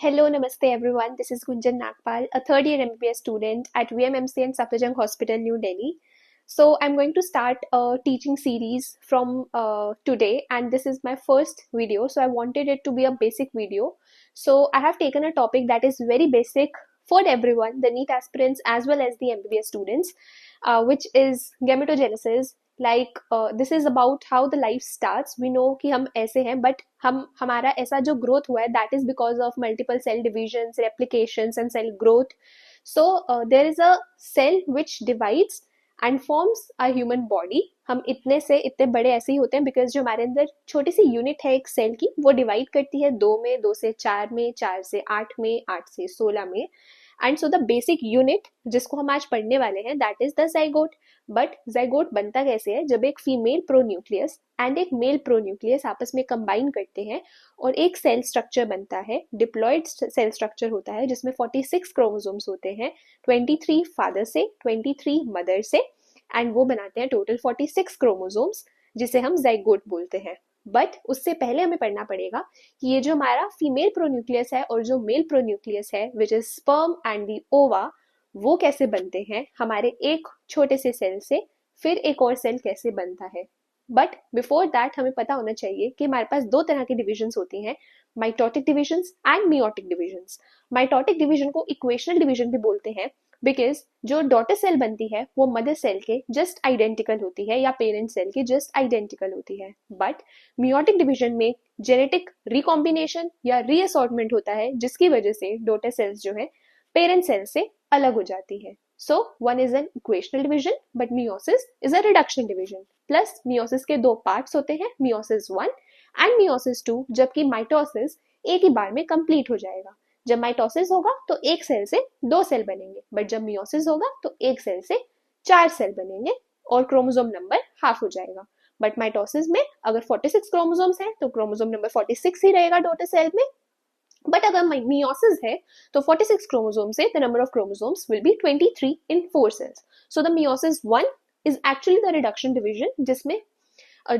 Hello, namaste everyone. This is Gunjan Nagpal, a third year MBBS student at VMMC and Safdarjung Hospital, New Delhi. So, I'm going to start a teaching series from today, and this is my first video. So, I wanted it to be a basic video. So, I have taken a topic that is very basic for everyone, the NEET aspirants as well as the MBBS students, which is gametogenesis. Like this is about how the life starts. We know कि हम ऐसे हैं, but हमारा ऐसा जो growth हुआ है, that is because of multiple cell divisions, replications and cell growth. So there is a cell which divides and forms a human body. हम इतने से इतने बड़े ऐसे ही होते हैं because जो हमारे अंदर छोटी सी यूनिट है एक सेल की, वो डिवाइड करती है 2 में, 2 से 4 में, 4 से 8 में, 8 से 16 में. And so the basic unit जिसको हम आज पढ़ने वाले हैं that is the zygote. But zygote बनता कैसे है? जब एक फीमेल प्रोन्यूक्लियस एंड एक मेल प्रोन्यूक्लियस आपस में कंबाइन करते हैं और एक सेल स्ट्रक्चर बनता है. डिप्लॉयड सेल स्ट्रक्चर होता है जिसमें 46 क्रोमोसोम्स होते हैं, 23 फादर से, 23 मदर से, एंड वो बनाते हैं टोटल 46 क्रोमोसोम्स जिसे हम जाइगोट बोलते हैं. बट उससे पहले हमें पढ़ना पड़ेगा कि ये जो हमारा फीमेल प्रोन्यूक्लियस है और जो मेल प्रोन्यूक्लियस है which is sperm and the ओवा, वो कैसे बनते हैं हमारे एक छोटे से सेल से, फिर एक और सेल कैसे बनता है. बट बिफोर दैट हमें पता होना चाहिए कि हमारे पास दो तरह की डिविजन्स होती हैं, mitotic divisions and meiotic divisions. Mitotic division को इक्वेशनल डिविजन भी बोलते हैं बिकॉज जो डॉटर सेल बनती है वो मदर सेल के जस्ट आइडेंटिकल होती है या पेरेंट सेल के जस्ट आइडेंटिकल होती है. बट मियोटिक डिविजन में जेनेटिक रिकॉम्बिनेशन या रीअसॉर्टमेंट होता है जिसकी वजह से डॉटर सेल्स जो है पेरेंट सेल से अलग हो जाती है. So one is an equational division but meiosis is a reduction division. Plus meiosis के दो पार्ट्स होते हैं, मियोसिस 1 एंड मियोसिस 2, जबकि माइटोसिस एक ही बार में कंप्लीट हो जाएगा. जब माइटोसिस होगा तो एक सेल से 2 सेल बनेंगे, बट जब मियोसिस होगा तो एक सेल से 4 सेल बनेंगे और क्रोमोसोम नंबर हाफ हो जाएगा. बट माइटोसिस में अगर 46 क्रोमोसोम्स हैं तो क्रोमोसोम नंबर 46 ही रहेगा डॉटर सेल में. बट अगर मियोसिस है तो 46 क्रोमोसोम से the number of chromosomes will be 23 in 4 cells. So the meiosis 1 is actually the reduction division जिसमें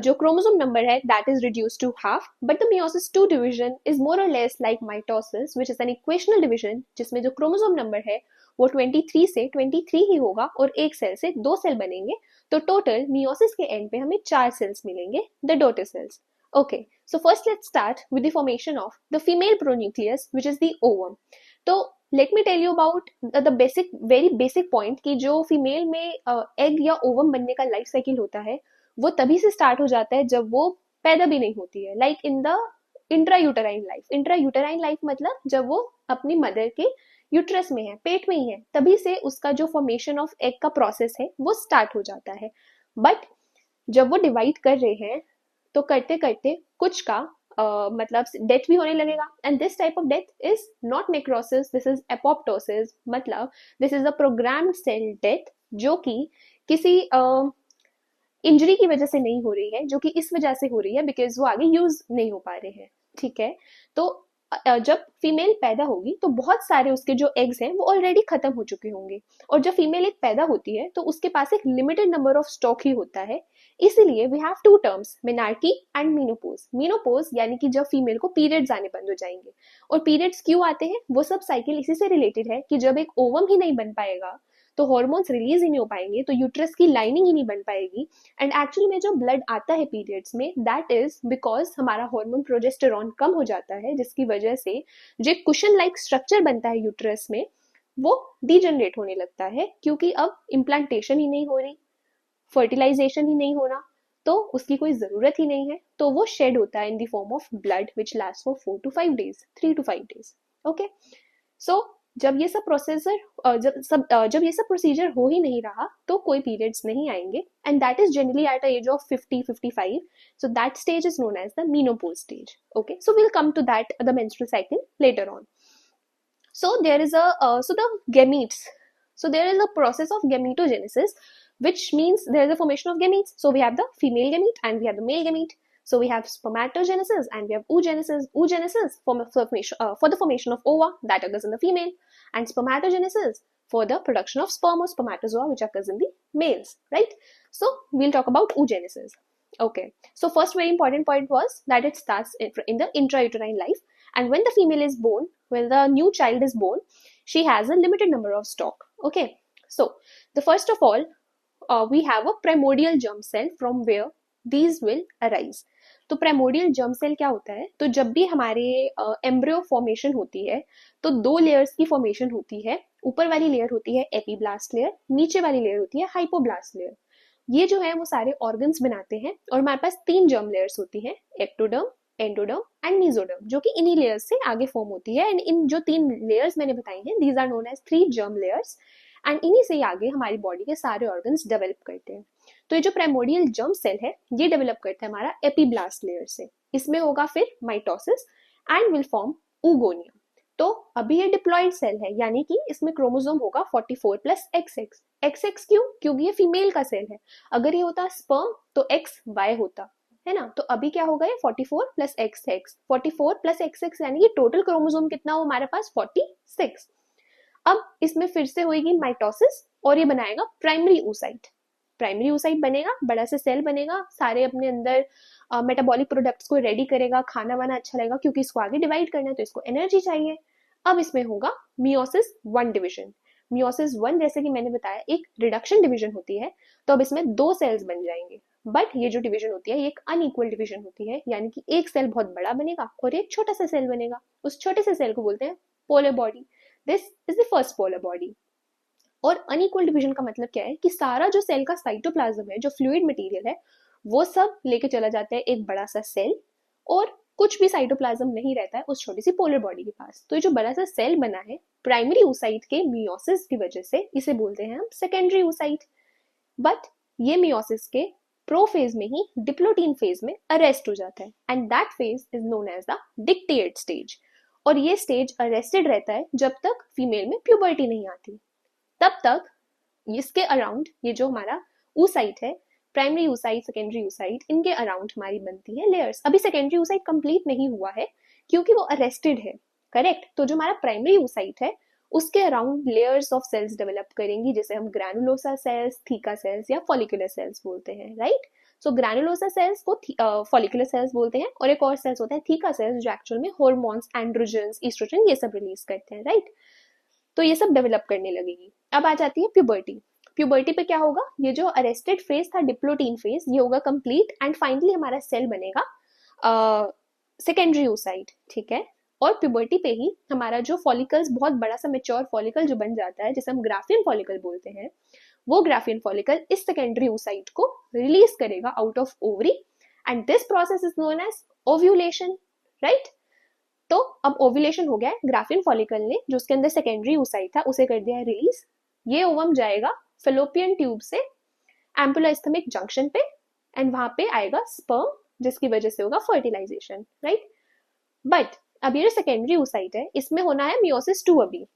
जो क्रोमोसोम नंबर है that is reduce to half. But the meiosis 2 division is more or less like mitosis which is an equational division जिसमें जो chromosome number है वो 23 से 23 ही होगा और एक सेल से 2 सेल बनेंगे. तो टोटल मियोसिस के एंड पे हमें 4 सेल्स मिलेंगे, the daughter cells. Okay, so first let's start with the formation of the female pronucleus, which is the ovum. तो let me tell you about the basic, very basic point कि जो female में egg या ovum बनने का life cycle होता है वो तभी से स्टार्ट हो जाता है जब वो पैदा भी नहीं होती है. Like in the intrauterine life. Intrauterine life मतलब जब वो अपनी मदर के यूट्रस में है, पेट में ही है, तभी से उसका जो फॉर्मेशन ऑफ एग का प्रोसेस है वो स्टार्ट हो जाता है. बट जब वो डिवाइड कर रहे हैं तो करते करते कुछ का मतलब डेथ भी होने लगेगा. And this type of death is not necrosis, this is apoptosis. मतलब this is a programmed cell death जो कि किसी इंजरी की वजह से नहीं हो रही है, जो कि इस वजह से हो रही है बिकॉज वो आगे यूज नहीं हो पा रहे हैं. ठीक है, तो जब फीमेल पैदा होगी तो बहुत सारे उसके जो एग्स हैं वो ऑलरेडी खत्म हो चुके होंगे. और जब फीमेल एक पैदा होती है तो उसके पास एक लिमिटेड नंबर ऑफ स्टॉक ही होता है. इसीलिए we have two terms, menarche and menopause. Menopause यानी कि जब फीमेल को पीरियड्स आने बंद हो जाएंगे. और पीरियड्स क्यों आते हैं? वो सब साइकिल इसी से रिलेटेड है कि जब एक ओवम ही नहीं बन पाएगा तो हॉर्मोन्स रिलीज ही नहीं हो पाएंगे, तो यूट्रस की लाइनिंग ही नहीं बन पाएगी. एंड एक्चुअली में जो ब्लड आता है पीरियड्स में दैट इज बिकॉज हमारा हार्मोन प्रोजेस्टेरॉन कम हो जाता है, जिसकी वजह से जो कुशन लाइक स्ट्रक्चर बनता है यूट्रस में वो डिजनरेट होने लगता है, क्योंकि अब इम्प्लांटेशन ही नहीं हो रही, फर्टिलाइजेशन ही नहीं होना, तो उसकी कोई जरूरत ही नहीं है. तो वो शेड होता है in the form of blood which last for 4 to 5 days, 3 to 5 days. Okay, so जब ये सब जब ये सब प्रोसीजर हो ही नहीं रहा तो कोई पीरियड्स नहीं आएंगे. And that is generally at age of 50-55. So that stage is known as the menopause stage. Okay, so we'll come to that the menstrual cycle later on. So there is so the gametes. So there is a process of gametogenesis, which means there is a formation of gametes. So we have the female gamete and we have the male gamete. So we have spermatogenesis and we have oogenesis. Oogenesis for the formation of ova that occurs in the female, and spermatogenesis for the production of sperm or spermatozoa which occurs in the males, right? So we'll talk about oogenesis. Okay, so first very important point was that it starts in the intrauterine life, And when the female is born, when the new child is born, she has a limited number of stock. Okay, so the first of all, we have a primordial germ cell from where these will arise. तो primordial germ cell क्या होता है? तो जब भी हमारे embryo formation होती है तो दो लेयर्स की फॉर्मेशन होती है. ऊपर वाली लेयर होती है एपीब्लास्ट लेयर, नीचे वाली लेयर होती है हाइपोब्लास्ट लेयर. ये जो है वो सारे ऑर्गन्स बनाते हैं और हमारे पास तीन जर्म लेयर्स होती हैं, एक्टोडर्म, एंडोडर्म एंड मेसोडर्म, जो कि इन्हीं लेयर्स से आगे फॉर्म होती है. एंड इन जो तीन लेयर्स मैंने बताई हैं, these are known as three germ layers. And इन्हीं से आगे हमारी बॉडी के सारे ऑर्गन्स डेवलप करते हैं. तो ये जो प्राइमोडियल जर्म सेल है ये डेवलप करता है हमारा एपीब्लास्ट लेयर से. इसमें होगा फिर mitosis and will form oogonia. तो अभी ये डिप्लॉइड सेल है, यानी कि इसमें क्रोमोसोम होगा 44 प्लस XX. XX क्यों? क्योंकि ये फीमेल का सेल है. अगर ये होता स्पर्म तो XY होता है ना. तो अभी क्या होगा, ये 44 प्लस XX. 44 प्लस XX यानी कि टोटल क्रोमोसोम कितना हो हमारे पास, 46. अब इसमें फिर से होगी माइटोसिस और ये बनाएगा प्राइमरी oocyte. प्राइमरी oocyte बनेगा, बड़ा सा सेल बनेगा, सारे अपने अंदर मेटाबॉलिक प्रोडक्ट्स को रेडी करेगा, खाना वाना अच्छा लगेगा क्योंकि इसको आगे डिवाइड करना है तो इसको एनर्जी चाहिए. अब इसमें होगा मियोसिस 1 डिवीजन. मियोसिस 1 जैसे कि मैंने बताया एक रिडक्शन डिवीजन होती है, तो अब इसमें दो सेल्स बन जाएंगे. बट ये जो डिवीजन होती है ये एक अनइक्वल डिवीजन होती है, यानी कि एक सेल बहुत बड़ा बनेगा और एक छोटा सा सेल बनेगा. उस छोटे से सेल को बोलते हैं polar body. This is the first polar body. और अनइक्वल डिवीजन का मतलब क्या है कि सारा जो सेल का साइटोप्लाज्म है, जो फ्लूइड मटेरियल है, वो सब लेके चला जाता है एक बड़ा सा सेल और कुछ भी साइटोप्लाज्म नहीं रहता है उस छोटी सी पोलर बॉडी के पास. तो ये जो बड़ा सा सेल बना है प्राइमरी oocyte के मियोसिस की वजह से, इसे बोलते हैं हम सेकेंडरी oocyte. बट ये मियोसिस के प्रो फेज में ही डिप्लोटीन फेज में अरेस्ट हो जाता है and that phase is known as the dictyate stage. और ये स्टेज अरेस्टेड रहता है जब तक फीमेल में प्यूबर्टी नहीं आती. तब तक इसके अराउंड ये जो हमारा oocyte है, प्राइमरी oocyte, सेकेंडरी oocyte, इनके अराउंड हमारी बनती है लेयर्स. अभी सेकेंडरी oocyte कंप्लीट नहीं हुआ है क्योंकि वो अरेस्टेड है. करेक्ट. तो जो हमारा प्राइमरी oocyte है उसके around layers of cells develop करेंगी, जिसे हम ग्रैनुलोसा सेल्स, थीका सेल्स या फॉलिकुलर सेल्स बोलते हैं. राइट. सो ग्रैनुलोसा सेल्स को फॉलिकुलर सेल्स बोलते हैं और एक और सेल्स होता है थीका सेल्स, जो एक्चुअल में हॉर्मोन्स, एंड्रोजन्स, ईस्ट्रोजन ये सब रिलीज करते हैं. राइट. तो ये सब डेवलप करने लगेगी. अब आ जाती है प्यूबर्टी. प्यूबर्टी पे क्या होगा, ये जो अरेस्टेड फेज था डिप्लोटीन फेज, ये होगा कंप्लीट एंड फाइनली हमारा सेल बनेगा सेकेंडरी oocyte. ठीक है. और प्यूबर्टी पे ही हमारा जो फॉलिकल्स, बहुत बड़ा सा मेच्योर फॉलिकल जो बन जाता है, जिसे हम ग्राफियन फॉलिकल बोलते हैं, वो ग्राफियन फॉलिकल इस सेकेंडरी oocyte को रिलीज करेगा out of ovary and this process is known as ovulation. Right. तो अब ओव्यूलेशन हो गया है, ग्राफियन फॉलिकल ने जो उसके अंदर सेकेंडरी oocyte था उसे कर दिया है रिलीज. ये ओवम जाएगा फेलोपियन ट्यूब से एम्पुलोइस्थमिक जंक्शन पे एंड वहां पे आएगा स्पर्म, जिसकी वजह से होगा फर्टिलाइजेशन. राइट. बट अब ये जो सेकेंडरी oocyte है इसमें होना है मियोसिस 2.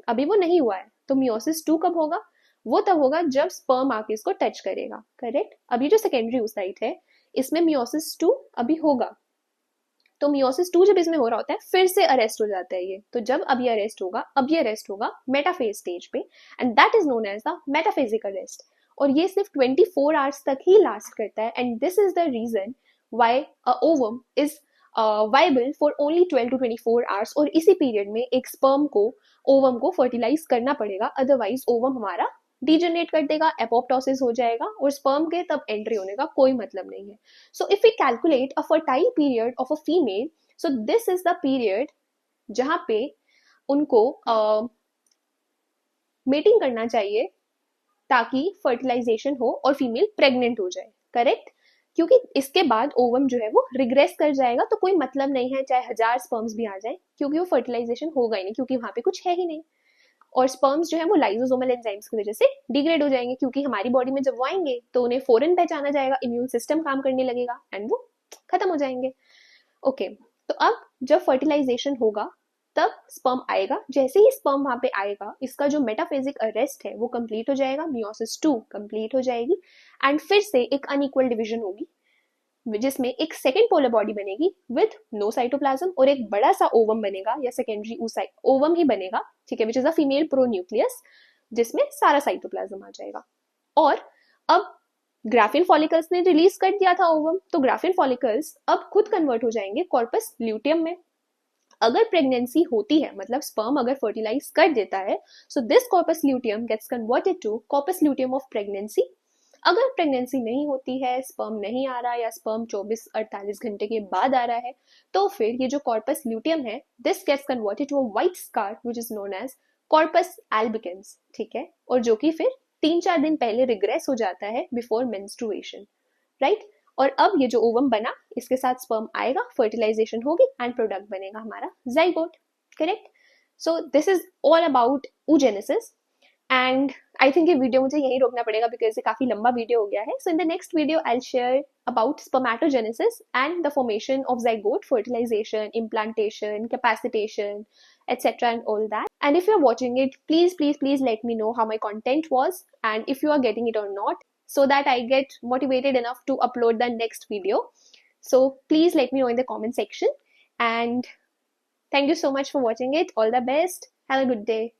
अभी वो नहीं हुआ है. तो मियोसिस 2 कब होगा? वो तब होगा जब स्पर्म आके इसको टच करेगा. करेक्ट. अभी जो सेकेंडरी oocyte है इसमें मियोसिस 2 अभी होगा. तो मियोसिस 2 जब इसमें हो रहा होता है फिर से अरेस्ट हो जाता है ये. तो जब अब ये अरेस्ट होगा, अब ये अरेस्ट होगा मेटाफेज स्टेज पे and that is known as the metaphasic arrest. और ये सिर्फ 24 आवर्स तक ही लास्ट करता है and this is the reason why a ovum is viable for only 12 to 24 hours. और इसी पीरियड में एक स्पर्म को, ओवम को फर्टिलाइज करना पड़ेगा, अदरवाइज ओवम हमारा डिजेनरेट कर देगा, एपोप्टोसिस हो जाएगा और स्पर्म के तब एंट्री होने का कोई मतलब नहीं है. So if we calculate a fertile period of a female, so this is the period जहां पे उनको मेटिंग करना चाहिए ताकि फर्टिलाइजेशन हो और फीमेल प्रेग्नेंट हो जाए. करेक्ट. क्योंकि इसके बाद ओवम जो है वो रिग्रेस कर जाएगा, तो कोई मतलब नहीं है चाहे 1000 स्पर्म्स भी आ जाए, क्योंकि वो फर्टिलाइजेशन होगा ही नहीं, क्योंकि वहां पे कुछ है ही नहीं. और स्पर्म्स जो है वो लाइसोसोमल एंजाइम्स की वजह से डिग्रेड हो जाएंगे, क्योंकि हमारी बॉडी में जब वो आएंगे तो उन्हें फौरन पहचाना जाएगा, इम्यून सिस्टम काम करने लगेगा एंड वो खत्म हो जाएंगे. ओके. तो अब जब फर्टिलाइजेशन होगा तब स्पर्म आएगा. जैसे ही स्पर्म वहां पे आएगा, इसका जो मेटाफेजिक अरेस्ट है वो कंप्लीट हो जाएगा, मियोसिस 2 कंप्लीट हो जाएगी एंड फिर से एक अनइक्वल डिवीजन होगी, जिसमें एक सेकेंड पोलर बॉडी बनेगी विद नो साइटोप्लाज्म और एक बड़ा सा ओवम बनेगा या सेकेंडरी ओवम ही बनेगा. ठीक है. Which is a female pronucleus, जिसमें सारा साइटोप्लाज्म आ जाएगा. और अब ग्राफियन फॉलिकल्स ने रिलीज कर दिया था ओवम, तो ग्राफियन फॉलिकल्स अब खुद कन्वर्ट हो जाएंगे कॉर्पस ल्यूटियम में. अगर प्रेगनेंसी होती है, मतलब स्पर्म अगर फर्टिलाइज कर देता है, so this corpus luteum gets converted to corpus luteum of pregnancy. अगर प्रेगनेंसी नहीं होती है, स्पर्म नहीं आ रहा, या स्पर्म 24-48 घंटे के बाद आ रहा है, तो फिर ये जो कॉर्पस ल्यूटियम है, this gets converted to a white scar which is known as corpus albicans, ठीक है, और जो कि फिर 3-4 दिन पहले रिग्रेस हो जाता है बिफोर मेंस्ट्रुएशन, राइट। और अब ये जो ओवम बना, इसके साथ स्पर्म आएगा, फर्टिलाइजेशन होगी एंड प्रोडक्ट बनेगा हमारा zygote, correct. So this is all about oogenesis। And I think ये वीडियो मुझे यहीं रोकना पड़ेगा बिकॉज ये काफी लंबा वीडियो हो गया है। So in the next video I will share about spermatogenesis and the formation of zygote, fertilization, implantation, capacitation, etc. and all that. And if you're watching it, please let me know how my content was and if you are getting it or not, so that I get motivated enough to upload the next video. So please let me know in the comment section. And thank you so much for watching it. All the best. Have a good day.